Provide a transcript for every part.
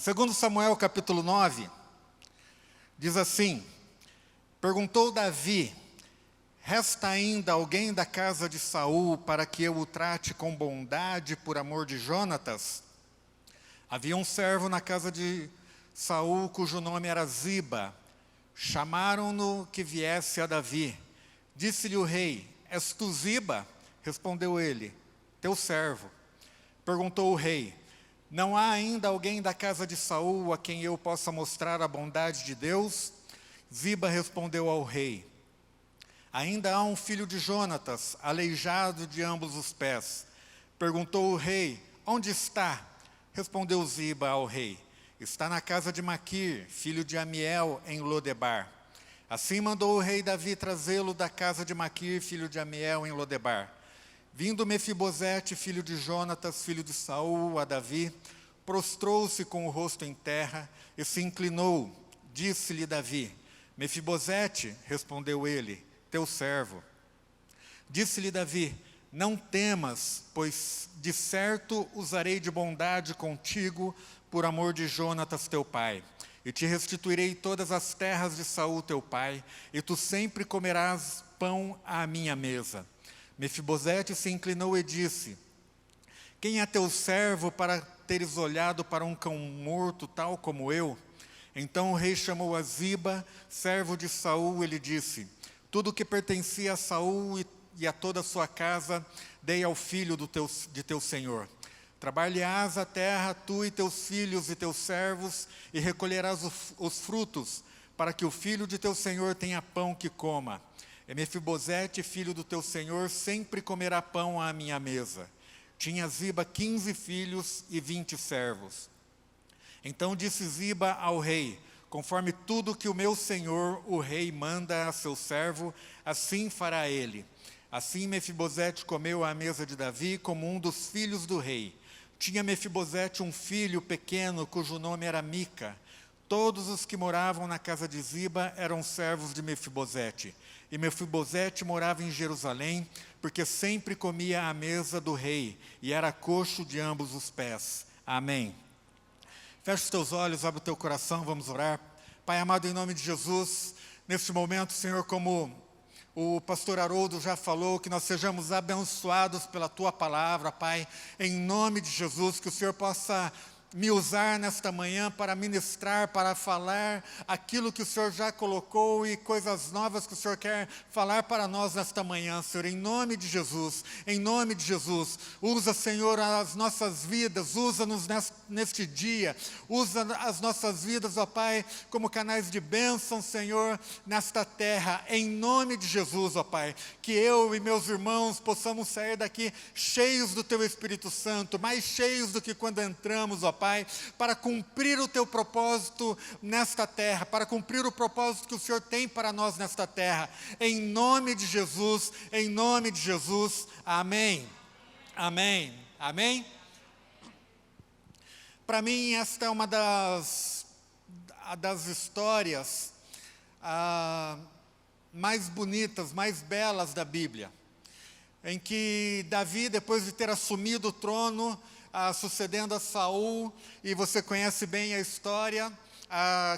Segundo Samuel capítulo 9, diz assim: perguntou Davi: resta ainda alguém da casa de Saul para que eu o trate com bondade por amor de Jonatas? Havia um servo na casa de Saul cujo nome era Ziba. Chamaram-no que viesse a Davi. Disse-lhe o rei: és tu Ziba? Respondeu ele: teu servo. Perguntou o rei: não há ainda alguém da casa de Saul a quem eu possa mostrar a bondade de Deus? Ziba respondeu ao rei: ainda há um filho de Jonatas, aleijado de ambos os pés. Perguntou o rei: onde está? Respondeu Ziba ao rei: está na casa de Maquir, filho de Amiel, em Lodebar. Assim mandou o rei Davi trazê-lo da casa de Maquir, filho de Amiel, em Lodebar. Vindo Mefibosete, filho de Jonatas, filho de Saul, a Davi, prostrou-se com o rosto em terra e se inclinou. Disse-lhe Davi: Mefibosete, respondeu ele, teu servo. Disse-lhe Davi: não temas, pois de certo usarei de bondade contigo por amor de Jonatas teu pai. E te restituirei todas as terras de Saul teu pai, e tu sempre comerás pão à minha mesa. Mefibosete se inclinou e disse: quem é teu servo para teres olhado para um cão morto tal como eu? Então o rei chamou a Ziba, servo de Saul, e lhe disse: tudo que pertencia a Saul e a toda a sua casa, dei ao filho de teu senhor. Trabalharás a terra, tu e teus filhos e teus servos, e recolherás os frutos, para que o filho de teu senhor tenha pão que coma. E Mefibosete, filho do teu senhor, sempre comerá pão à minha mesa. Tinha Ziba 15 filhos e 20 servos. Então disse Ziba ao rei: conforme tudo que o meu senhor, o rei, manda a seu servo, assim fará ele. Assim Mefibosete comeu à mesa de Davi como um dos filhos do rei. Tinha Mefibosete um filho pequeno, cujo nome era Mica. Todos os que moravam na casa de Ziba eram servos de Mefibosete. E Mefibosete morava em Jerusalém, porque sempre comia à mesa do rei, e era coxo de ambos os pés. Amém. Feche os teus olhos, abre o teu coração, vamos orar. Pai amado, em nome de Jesus, neste momento, Senhor, como o pastor Haroldo já falou, que nós sejamos abençoados pela Tua palavra, Pai, em nome de Jesus, que o Senhor possa me usar nesta manhã para ministrar, para falar aquilo que o Senhor já colocou e coisas novas que o Senhor quer falar para nós nesta manhã, Senhor, em nome de Jesus, usa, Senhor, as nossas vidas, usa-nos neste dia, usa as nossas vidas, ó Pai, como canais de bênção, Senhor, nesta terra, em nome de Jesus, ó Pai, que eu e meus irmãos possamos sair daqui cheios do Teu Espírito Santo, mais cheios do que quando entramos, ó Pai, para cumprir o Teu propósito nesta terra, para cumprir o propósito que o Senhor tem para nós nesta terra, em nome de Jesus, amém, amém, amém. Para mim esta é uma das histórias mais bonitas, mais belas da Bíblia, em que Davi, depois de ter assumido o trono, sucedendo a Saul, e você conhece bem a história,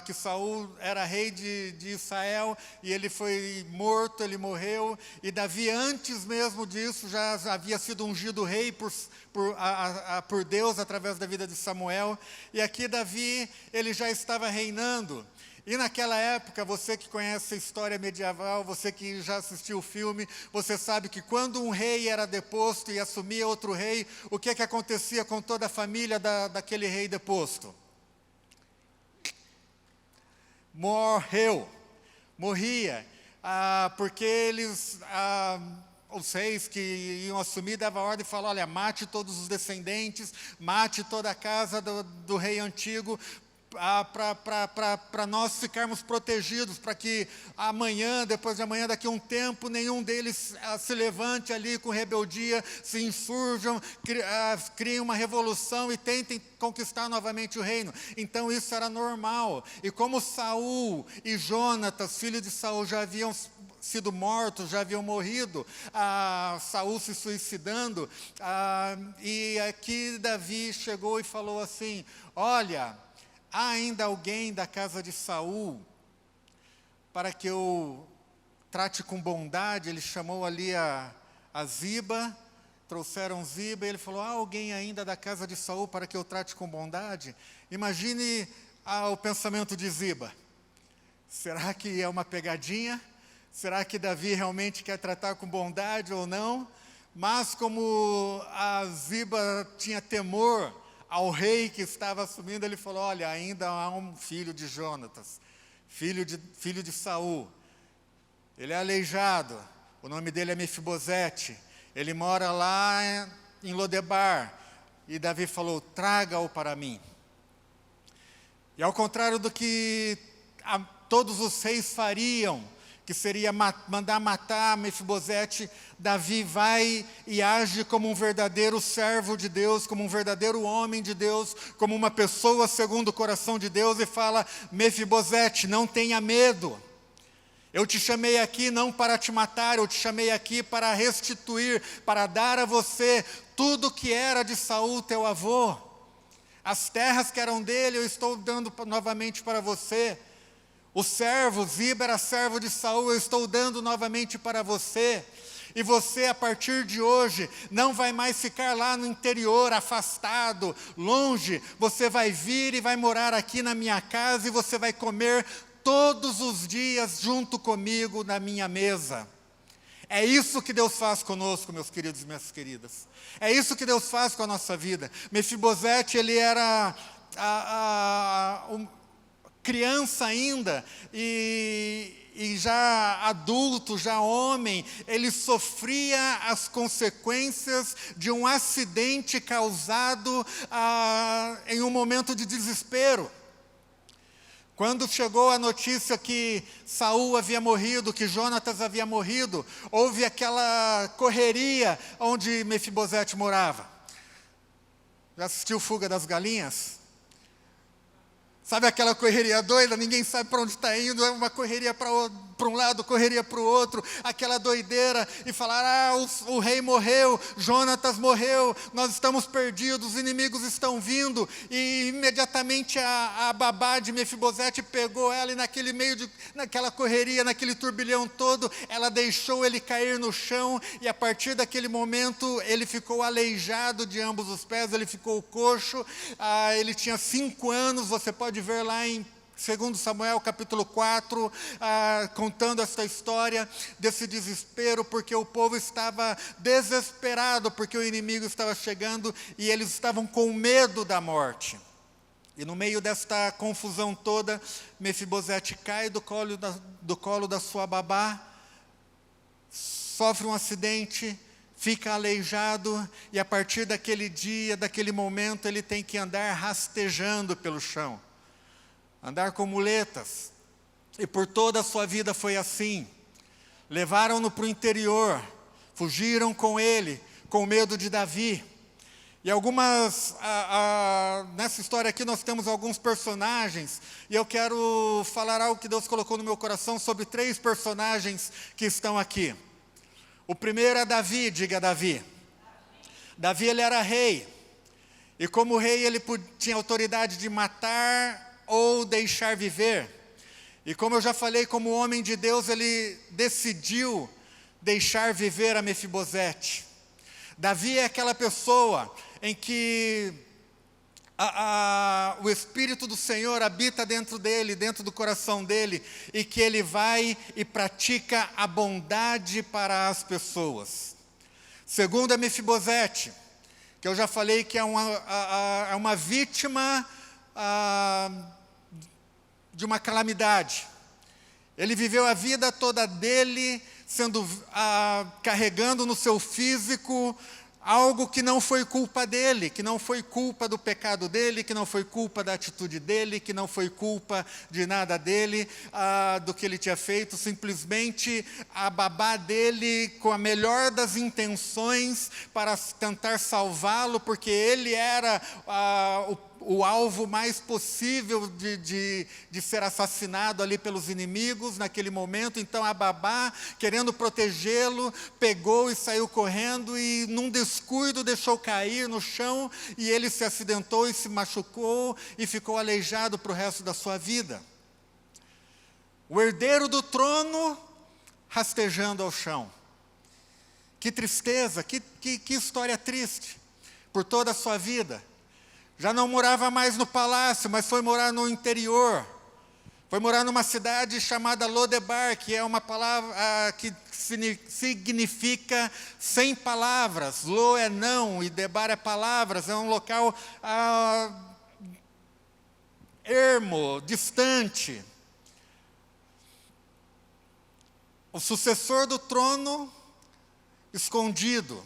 que Saul era rei de Israel, e ele foi morto, ele morreu, e Davi, antes mesmo disso, já havia sido ungido rei por Deus, através da vida de Samuel, e aqui Davi, ele já estava reinando. E naquela época, você que conhece a história medieval, você que já assistiu o filme, você sabe que quando um rei era deposto e assumia outro rei, o que acontecia com toda a família daquele rei deposto? Morria, porque os reis que iam assumir davam ordem e falavam: olha, mate todos os descendentes, mate toda a casa do rei antigo, para nós ficarmos protegidos, para que amanhã, depois de amanhã, daqui a um tempo, nenhum deles se levante ali com rebeldia, se insurjam, criem uma revolução e tentem conquistar novamente o reino. Então isso era normal. E como Saul e Jonatas, filho de Saul, já haviam sido mortos, já haviam morrido, Saul se suicidando, e aqui Davi chegou e falou assim: olha, há ainda alguém da casa de Saul para que eu trate com bondade? Ele chamou ali a Ziba, trouxeram Ziba, e ele falou, há alguém ainda da casa de Saul para que eu trate com bondade? Imagine o pensamento de Ziba. Será que é uma pegadinha? Será que Davi realmente quer tratar com bondade ou não? Mas como a Ziba tinha temor ao rei que estava assumindo, ele falou, olha, ainda há um filho de Jonatas, filho de Saul. Ele é aleijado, o nome dele é Mefibosete. Ele mora lá em Lodebar. E Davi falou, traga-o para mim. E ao contrário do que todos os reis fariam, que seria mandar matar Mefibosete, Davi vai e age como um verdadeiro servo de Deus, como um verdadeiro homem de Deus, como uma pessoa segundo o coração de Deus, e fala, Mefibosete, não tenha medo. Eu te chamei aqui não para te matar, eu te chamei aqui para restituir, para dar a você tudo que era de Saul, teu avô. As terras que eram dele, eu estou dando novamente para você. O servo, Ziba era servo de Saul, eu estou dando novamente para você. E você, a partir de hoje, não vai mais ficar lá no interior, afastado, longe. Você vai vir e vai morar aqui na minha casa e você vai comer todos os dias junto comigo na minha mesa. É isso que Deus faz conosco, meus queridos e minhas queridas. É isso que Deus faz com a nossa vida. Mefibosete, ele era criança ainda, e já adulto, já homem, ele sofria as consequências de um acidente causado em um momento de desespero. Quando chegou a notícia que Saul havia morrido, que Jonatas havia morrido, houve aquela correria onde Mefibosete morava. Já assistiu Fuga das Galinhas? Sabe aquela correria doida, ninguém sabe para onde está indo, é uma correria para um lado, correria para o outro, aquela doideira, e falar, o rei morreu, Jonatas morreu, nós estamos perdidos, os inimigos estão vindo, e imediatamente a babá de Mefibosete pegou ela, e naquela correria, naquele turbilhão todo, ela deixou ele cair no chão, e a partir daquele momento, ele ficou aleijado de ambos os pés, ele ficou coxo, ele tinha 5 anos, você pode ver lá em 2 Samuel capítulo 4, contando essa história desse desespero, porque o povo estava desesperado, porque o inimigo estava chegando e eles estavam com medo da morte. E no meio desta confusão toda, Mefibosete cai do colo da sua babá, sofre um acidente, fica aleijado, e a partir daquele dia, daquele momento, ele tem que andar rastejando pelo chão. Andar com muletas, e por toda a sua vida foi assim. Levaram-no para o interior, fugiram com ele, com medo de Davi. E nessa história aqui nós temos alguns personagens, e eu quero falar algo que Deus colocou no meu coração sobre 3 personagens que estão aqui. O primeiro é Davi, diga Davi. Davi, ele era rei, e como rei ele tinha autoridade de matar ou deixar viver. E como eu já falei, como homem de Deus, ele decidiu deixar viver a Mefibosete. Davi é aquela pessoa em que o Espírito do Senhor habita dentro dele, dentro do coração dele, e que ele vai e pratica a bondade para as pessoas. Segundo é Mefibosete, que eu já falei que é uma vítima de uma calamidade. Ele viveu a vida toda dele, carregando no seu físico algo que não foi culpa dele, que não foi culpa do pecado dele, que não foi culpa da atitude dele, que não foi culpa de nada dele, do que ele tinha feito. Simplesmente a babá dele, com a melhor das intenções, para tentar salvá-lo, porque ele era o alvo mais possível de ser assassinado ali pelos inimigos naquele momento. Então a babá, querendo protegê-lo, pegou e saiu correndo e num descuido deixou cair no chão e ele se acidentou e se machucou e ficou aleijado para o resto da sua vida. O herdeiro do trono rastejando ao chão. Que tristeza, que história triste, por toda a sua vida. Já não morava mais no palácio, mas foi morar no interior. Foi morar numa cidade chamada Lodebar, que é uma palavra que significa sem palavras. Lo é não e Debar é palavras, é um local ermo, distante. O sucessor do trono escondido.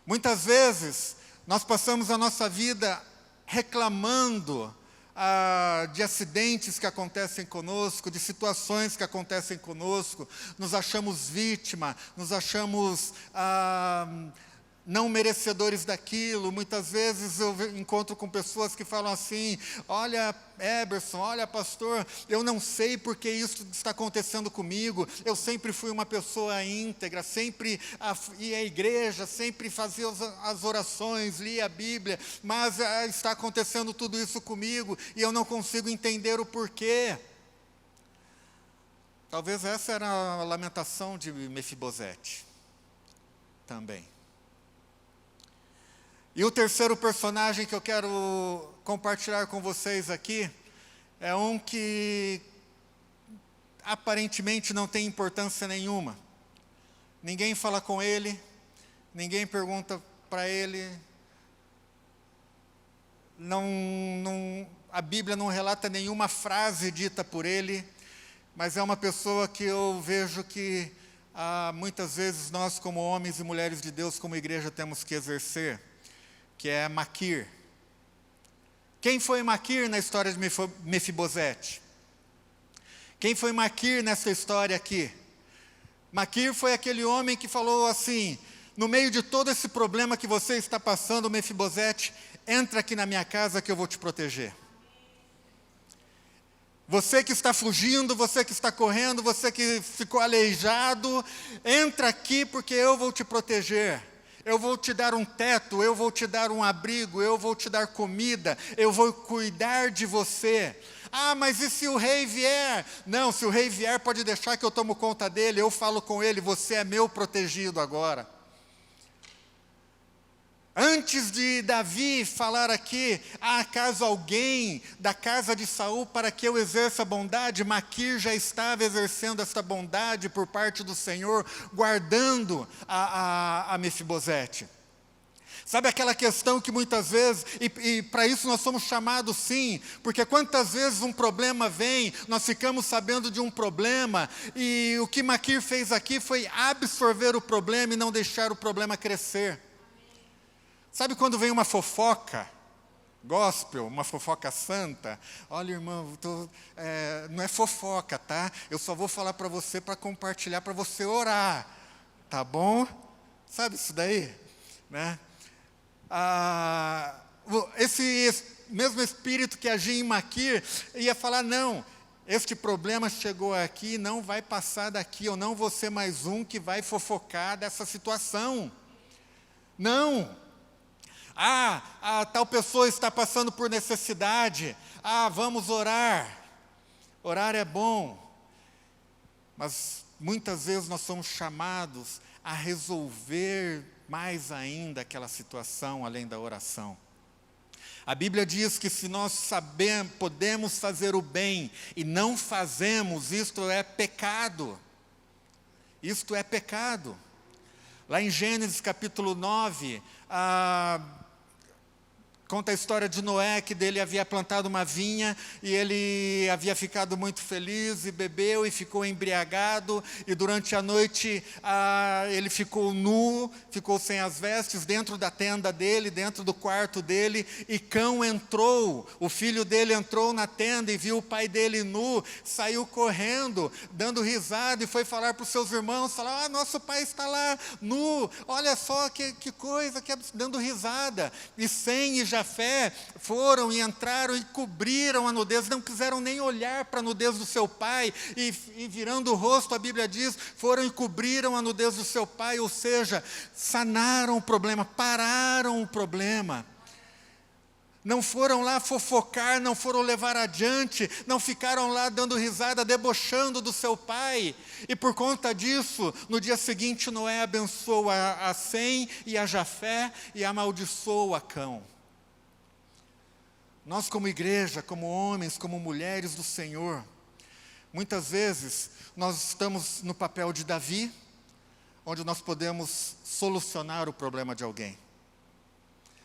Muitas vezes, nós passamos a nossa vida reclamando de acidentes que acontecem conosco, de situações que acontecem conosco, nos achamos vítima, nos achamos não merecedores daquilo. Muitas vezes eu encontro com pessoas que falam assim: olha, Eberson, olha, pastor, eu não sei porque isso está acontecendo comigo, eu sempre fui uma pessoa íntegra, sempre ia à igreja, sempre fazia as orações, lia a Bíblia, mas está acontecendo tudo isso comigo e eu não consigo entender o porquê. Talvez essa era a lamentação de Mefibosete também. E o terceiro personagem que eu quero compartilhar com vocês aqui é um que aparentemente não tem importância nenhuma. Ninguém fala com ele, ninguém pergunta para ele, a Bíblia não relata nenhuma frase dita por ele, mas é uma pessoa que eu vejo que muitas vezes nós, como homens e mulheres de Deus, como igreja, temos que exercer, que é Maquir. Quem foi Maquir na história de Mefibosete? Quem foi Maquir nessa história aqui? Maquir foi aquele homem que falou assim: no meio de todo esse problema que você está passando, Mefibosete, entra aqui na minha casa que eu vou te proteger. Você que está fugindo, você que está correndo, você que ficou aleijado, entra aqui porque eu vou te proteger. Eu vou te dar um teto, eu vou te dar um abrigo, eu vou te dar comida, eu vou cuidar de você. Ah, mas e se o rei vier? Não, se o rei vier, pode deixar que eu tomo conta dele, eu falo com ele, você é meu protegido agora. Antes de Davi falar aqui: acaso alguém da casa de Saul para que eu exerça bondade, Maquir já estava exercendo esta bondade por parte do Senhor, guardando a Mefibosete. Sabe aquela questão que muitas vezes, e para isso nós somos chamados sim, porque quantas vezes um problema vem, nós ficamos sabendo de um problema, e o que Maquir fez aqui foi absorver o problema e não deixar o problema crescer. Sabe quando vem uma fofoca gospel, uma fofoca santa? Olha, irmão, não é fofoca, tá? Eu só vou falar para você para compartilhar, para você orar, tá bom? Sabe isso daí? Né? Esse mesmo espírito que agia em Maquir ia falar: não, este problema chegou aqui, não vai passar daqui, eu não vou ser mais um que vai fofocar dessa situação. Não. Tal pessoa está passando por necessidade. Vamos orar. Orar é bom. Mas muitas vezes nós somos chamados a resolver mais ainda aquela situação, além da oração. A Bíblia diz que se nós podemos fazer o bem e não fazemos, isto é pecado. Isto é pecado. Lá em Gênesis capítulo 9, conta a história de Noé, que dele havia plantado uma vinha, e ele havia ficado muito feliz, e bebeu, e ficou embriagado, e durante a noite ele ficou nu, ficou sem as vestes, dentro da tenda dele, dentro do quarto dele, e Cão entrou, o filho dele entrou na tenda, e viu o pai dele nu, saiu correndo, dando risada, e foi falar para os seus irmãos, falar: nosso pai está lá, nu, olha só que coisa, dando risada, e Sem e Jafé foram e entraram e cobriram a nudez, não quiseram nem olhar para a nudez do seu pai, e virando o rosto, a Bíblia diz, foram e cobriram a nudez do seu pai, ou seja, sanaram o problema, pararam o problema. Não foram lá fofocar, não foram levar adiante, não ficaram lá dando risada, debochando do seu pai. E por conta disso, no dia seguinte, Noé abençoa a Sem e a Jafé e amaldiçoa a Cão. Nós como igreja, como homens, como mulheres do Senhor, muitas vezes nós estamos no papel de Davi, onde nós podemos solucionar o problema de alguém.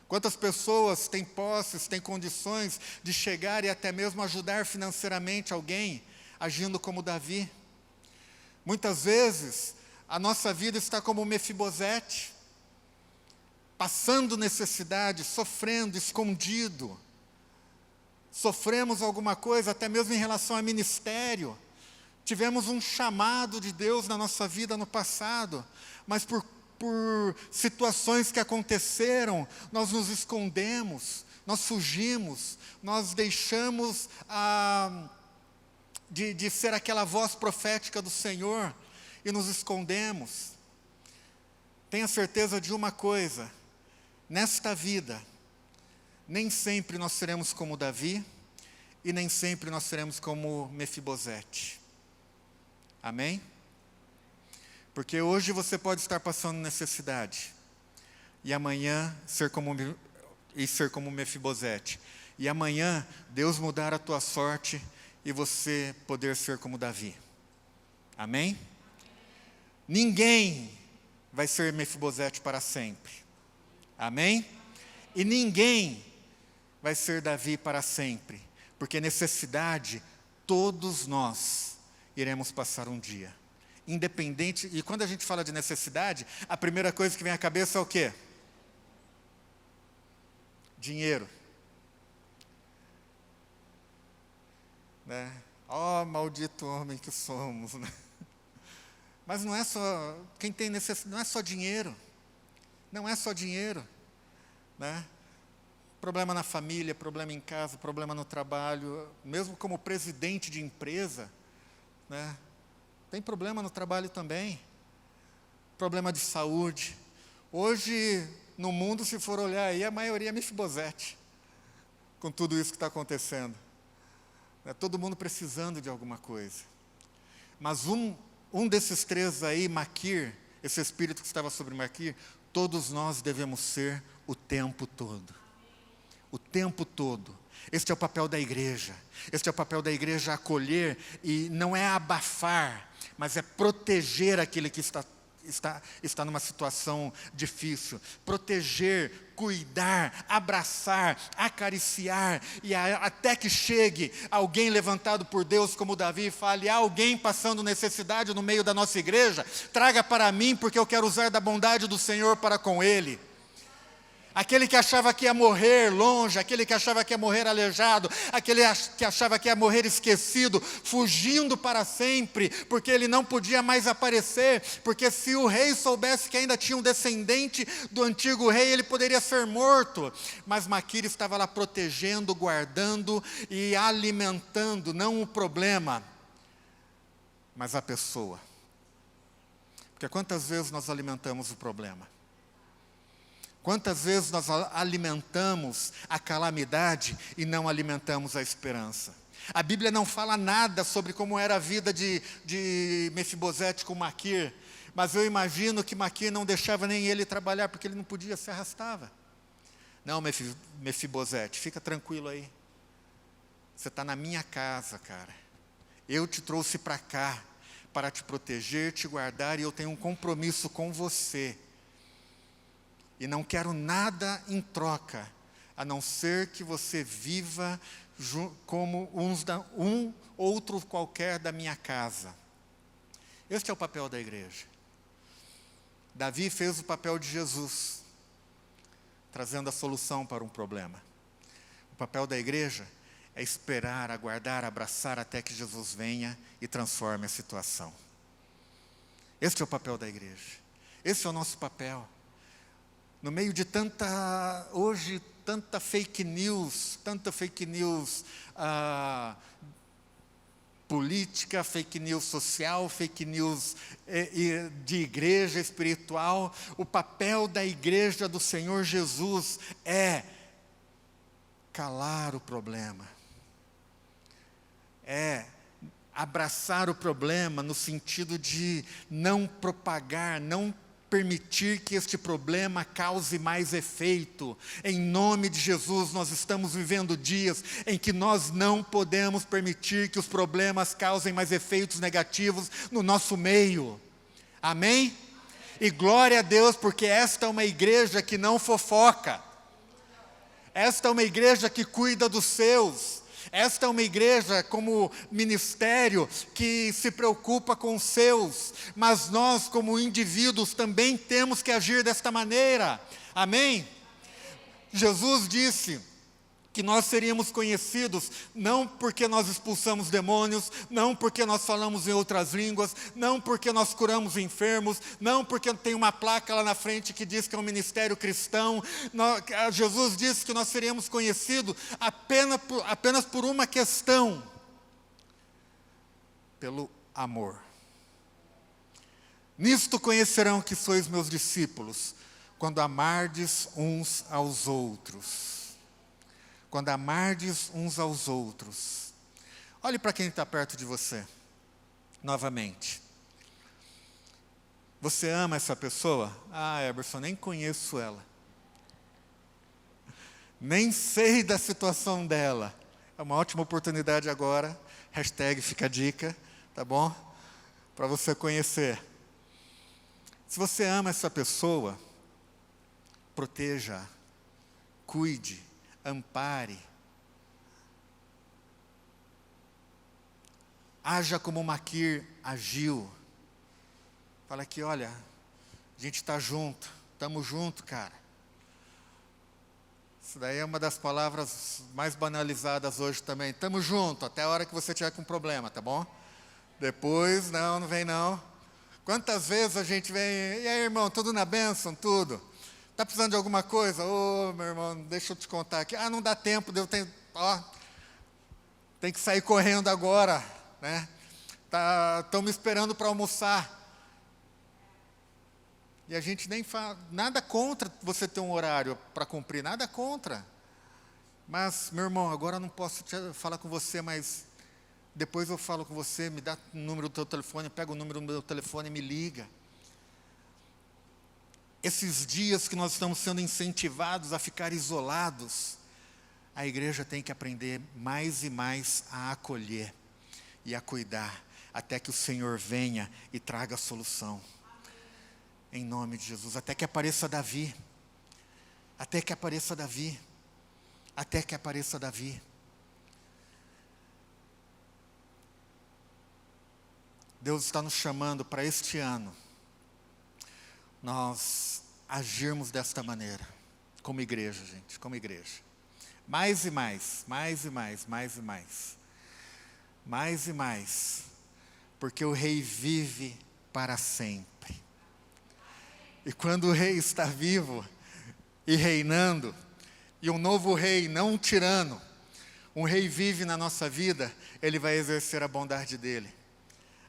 Quantas pessoas têm posses, têm condições de chegar e até mesmo ajudar financeiramente alguém, agindo como Davi? Muitas vezes, a nossa vida está como Mefibosete, passando necessidade, sofrendo, escondido. Sofremos alguma coisa, até mesmo em relação a ministério. Tivemos um chamado de Deus na nossa vida no passado, mas por situações que aconteceram, nós nos escondemos, nós fugimos, nós deixamos de ser aquela voz profética do Senhor e nos escondemos. Tenha certeza de uma coisa, nesta vida, nem sempre nós seremos como Davi e nem sempre nós seremos como Mefibosete. Amém? Porque hoje você pode estar passando necessidade, e amanhã ser como Mefibosete, e amanhã Deus mudar a tua sorte, e você poder ser como Davi. Amém? Ninguém vai ser Mefibosete para sempre. Amém? E ninguém vai ser Davi para sempre, porque necessidade, todos nós iremos passar um dia. Independente, e quando a gente fala de necessidade, a primeira coisa que vem à cabeça é o quê? Dinheiro. Né? Oh, maldito homem que somos. Né? Mas não é só, quem tem necessidade, não é só dinheiro. Não é só dinheiro. Né? Problema na família, problema em casa, problema no trabalho, mesmo como presidente de empresa, né? Tem problema no trabalho também, problema de saúde. Hoje, no mundo, se for olhar aí, a maioria é Mefibosete, com tudo isso que está acontecendo. Todo mundo precisando de alguma coisa. Mas um desses três aí, Maquir, esse espírito que estava sobre Maquir, todos nós devemos ser o tempo todo. O tempo todo. Este é o papel da igreja. Este é o papel da igreja, acolher, e não é abafar, mas é proteger aquele que está numa situação difícil. Proteger, cuidar, abraçar, acariciar, e até que chegue alguém levantado por Deus como Davi e fale, há alguém passando necessidade no meio da nossa igreja, traga para mim, porque eu quero usar da bondade do Senhor para com ele. Aquele que achava que ia morrer longe, aquele que achava que ia morrer aleijado, aquele que achava que ia morrer esquecido, fugindo para sempre, porque ele não podia mais aparecer, porque se o rei soubesse que ainda tinha um descendente do antigo rei, ele poderia ser morto. Mas Maquir estava lá protegendo, guardando e alimentando, não o problema, mas a pessoa. Porque quantas vezes nós alimentamos o problema? Quantas vezes nós alimentamos a calamidade e não alimentamos a esperança? A Bíblia não fala nada sobre como era a vida de Mefibosete com Maquir, mas eu imagino que Maquir não deixava nem ele trabalhar, porque ele não podia, se arrastava. Não, Mefibosete, fica tranquilo aí. Você está na minha casa, cara. Eu te trouxe para cá, para te proteger, te guardar, e eu tenho um compromisso com você. E não quero nada em troca, a não ser que você viva como um outro qualquer da minha casa. Este é o papel da igreja. Davi fez o papel de Jesus, trazendo a solução para um problema. O papel da igreja é esperar, aguardar, abraçar até que Jesus venha e transforme a situação. Este é o papel da igreja. Esse é o nosso papel. No meio de hoje, tanta fake news política, fake news social, fake news de igreja espiritual. O papel da igreja do Senhor Jesus é calar o problema, é abraçar o problema no sentido de não propagar, não permitir que este problema cause mais efeito. Em nome de Jesus, nós estamos vivendo dias em que nós não podemos permitir que os problemas causem mais efeitos negativos no nosso meio. Amém? E glória a Deus, porque esta é uma igreja que não fofoca. Esta é uma igreja que cuida dos seus. Esta é uma igreja como ministério que se preocupa com os seus. Mas nós, como indivíduos, também temos que agir desta maneira. Amém? Jesus disse que nós seríamos conhecidos não porque nós expulsamos demônios, não porque nós falamos em outras línguas, não porque nós curamos enfermos, não porque tem uma placa lá na frente que diz que é um ministério cristão. Jesus disse que nós seríamos conhecidos apenas por uma questão: pelo amor. Nisto conhecerão que sois meus discípulos, quando amardes uns aos outros. Quando amardes uns aos outros. Olhe para quem está perto de você, novamente. Você ama essa pessoa? Ah, Eberson, nem conheço ela. Nem sei da situação dela. É uma ótima oportunidade agora, hashtag fica a dica, tá bom? Para você conhecer. Se você ama essa pessoa, proteja, cuide, ampare, haja como Maquir agiu. Fala aqui, olha, a gente está junto, estamos junto, cara. Isso daí é uma das palavras mais banalizadas hoje também. Estamos junto, até a hora que você tiver com problema, tá bom? Depois, não vem não. Quantas vezes a gente vem, e aí, irmão, tudo na bênção, tudo? Está precisando de alguma coisa? Ô, meu irmão, deixa eu te contar aqui. Ah, não dá tempo, tem que sair correndo agora, né? Estão me esperando para almoçar. E a gente nem fala, nada contra você ter um horário para cumprir, nada contra. Mas, meu irmão, agora eu não posso falar com você, mas depois eu falo com você, me dá o número do teu telefone, pega o número do meu telefone e me liga. Esses dias que nós estamos sendo incentivados a ficar isolados, a igreja tem que aprender mais e mais a acolher e a cuidar, até que o Senhor venha e traga a solução. Em nome de Jesus, até que apareça Davi. Até que apareça Davi. Até que apareça Davi. Deus está nos chamando para este ano nós agirmos desta maneira, como igreja, gente, como igreja. Mais e mais, mais e mais, mais e mais. Mais e mais, porque o Rei vive para sempre. E quando o Rei está vivo e reinando, e um novo Rei, não um tirano, um Rei vive na nossa vida, Ele vai exercer a bondade dEle.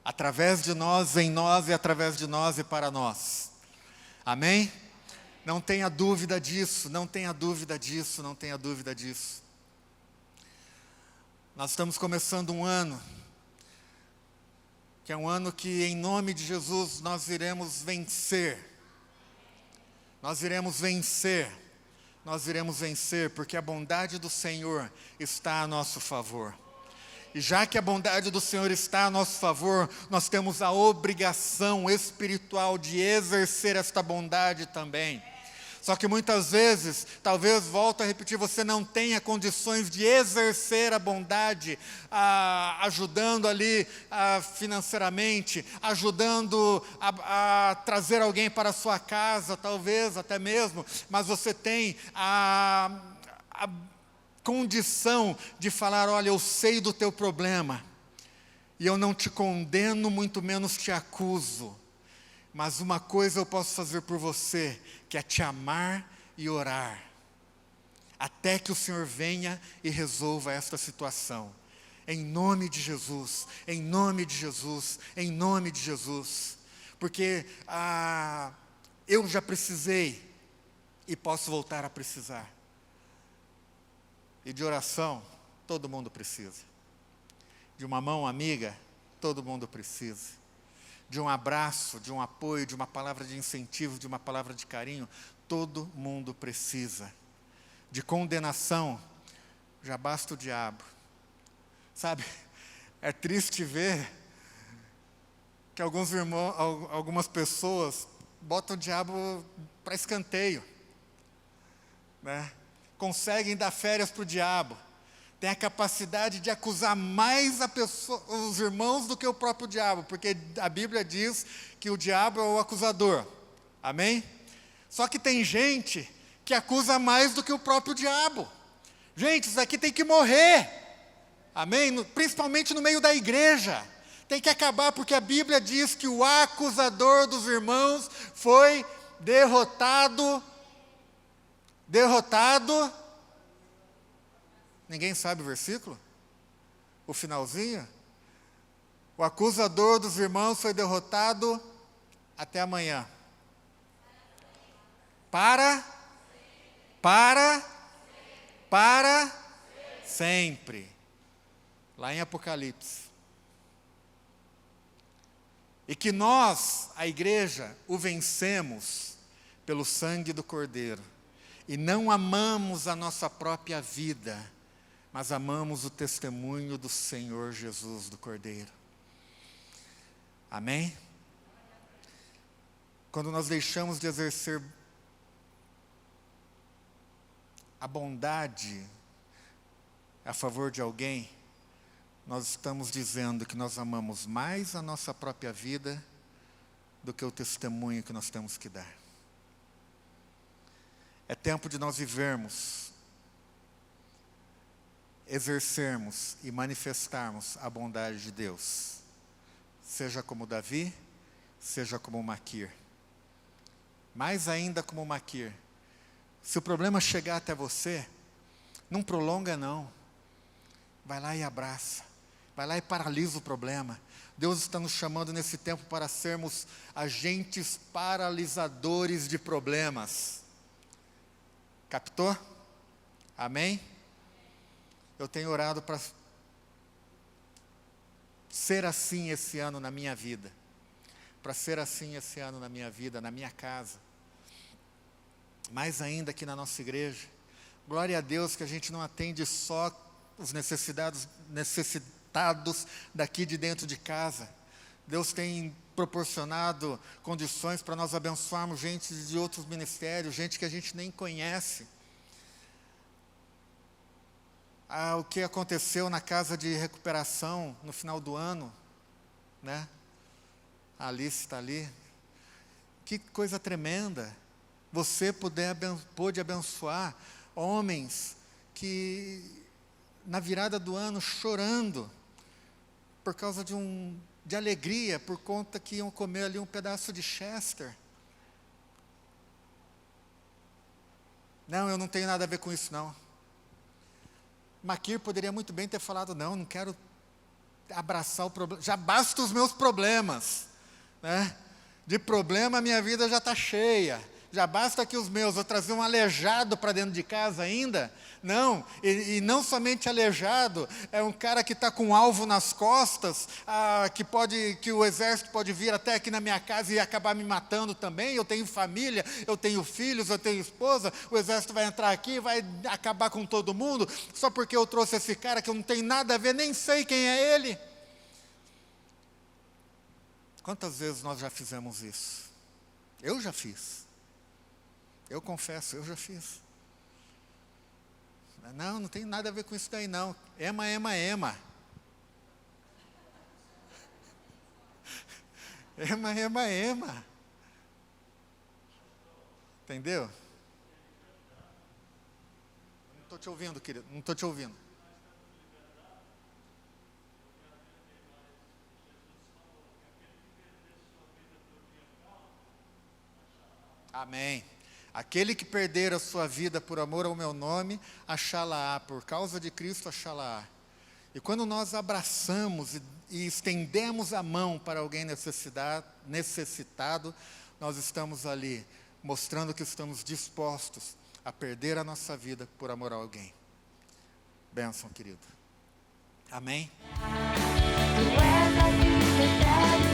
Através de nós, em nós e através de nós e para nós. Amém? Não tenha dúvida disso, não tenha dúvida disso, não tenha dúvida disso. Nós estamos começando um ano, que é um ano que, em nome de Jesus, nós iremos vencer. Nós iremos vencer. Nós iremos vencer, porque a bondade do Senhor está a nosso favor. E já que a bondade do Senhor está a nosso favor, nós temos a obrigação espiritual de exercer esta bondade também. Só que muitas vezes, talvez, volto a repetir, você não tenha condições de exercer a bondade, ajudando ali financeiramente, ajudando a trazer alguém para a sua casa, talvez até mesmo, mas você tem a condição de falar, olha, eu sei do teu problema, e eu não te condeno, muito menos te acuso, mas uma coisa eu posso fazer por você, que é te amar e orar. até que o Senhor venha e resolva esta situação. Em nome de Jesus, em nome de Jesus, em nome de Jesus. Porque eu já precisei e posso voltar a precisar. E de oração, todo mundo precisa. De uma mão amiga, todo mundo precisa. De um abraço, de um apoio, de uma palavra de incentivo, de uma palavra de carinho, todo mundo precisa. De condenação, já basta o diabo. Sabe, é triste ver que algumas pessoas botam o diabo para escanteio, né? Conseguem dar férias para o diabo, tem a capacidade de acusar mais os irmãos do que o próprio diabo, porque a Bíblia diz que o diabo é o acusador, amém? Só que tem gente que acusa mais do que o próprio diabo. Gente, isso aqui tem que morrer, amém? Principalmente no meio da igreja, tem que acabar, porque a Bíblia diz que o acusador dos irmãos foi derrotado. Ninguém sabe o versículo? O finalzinho? O acusador dos irmãos foi derrotado até amanhã. Para sempre. Lá em Apocalipse. E que nós, a igreja, o vencemos pelo sangue do Cordeiro. E não amamos a nossa própria vida, mas amamos o testemunho do Senhor Jesus, do Cordeiro. Amém? Quando nós deixamos de exercer a bondade a favor de alguém, nós estamos dizendo que nós amamos mais a nossa própria vida do que o testemunho que nós temos que dar. É tempo de nós vivermos, exercermos e manifestarmos a bondade de Deus. Seja como Davi, seja como Maquir. Mais ainda como Maquir. Se o problema chegar até você, não prolonga não. Vai lá e abraça. Vai lá e paralisa o problema. Deus está nos chamando nesse tempo para sermos agentes paralisadores de problemas. Captou? Amém? Eu tenho orado para ser assim esse ano na minha vida. Para ser assim esse ano na minha vida, na minha casa. Mais ainda aqui na nossa igreja. Glória a Deus que a gente não atende só os necessitados daqui de dentro de casa. Deus tem proporcionado condições para nós abençoarmos gente de outros ministérios, gente que a gente nem conhece. O que aconteceu na casa de recuperação no final do ano, né? A Alice está ali. Que coisa tremenda. Você pôde abençoar homens que na virada do ano chorando por causa de alegria, por conta que iam comer ali um pedaço de Chester. Não, eu não tenho nada a ver com isso não. Maquir poderia muito bem ter falado, não quero abraçar o problema, já basta os meus problemas, né? De problema a minha vida já está cheia, já basta que os meus, vou trazer um aleijado para dentro de casa ainda? Não, e não somente aleijado, é um cara que está com um alvo nas costas, que o exército pode vir até aqui na minha casa e acabar me matando também. Eu tenho família, eu tenho filhos, eu tenho esposa, o exército vai entrar aqui e vai acabar com todo mundo, só porque eu trouxe esse cara que eu não tenho nada a ver, nem sei quem é ele. Quantas vezes nós já fizemos isso? Eu já fiz. Eu confesso, eu já fiz. Não tem nada a ver com isso daí não. Ema. Ema. Entendeu? Não estou te ouvindo, querido. Não estou te ouvindo. Amém. Aquele que perder a sua vida por amor ao meu nome, achá-la-á, por causa de Cristo, achá-la-á. E quando nós abraçamos e estendemos a mão para alguém necessitado, nós estamos ali mostrando que estamos dispostos a perder a nossa vida por amor a alguém. Bênção, querido. Amém? Tu és a vida eterna.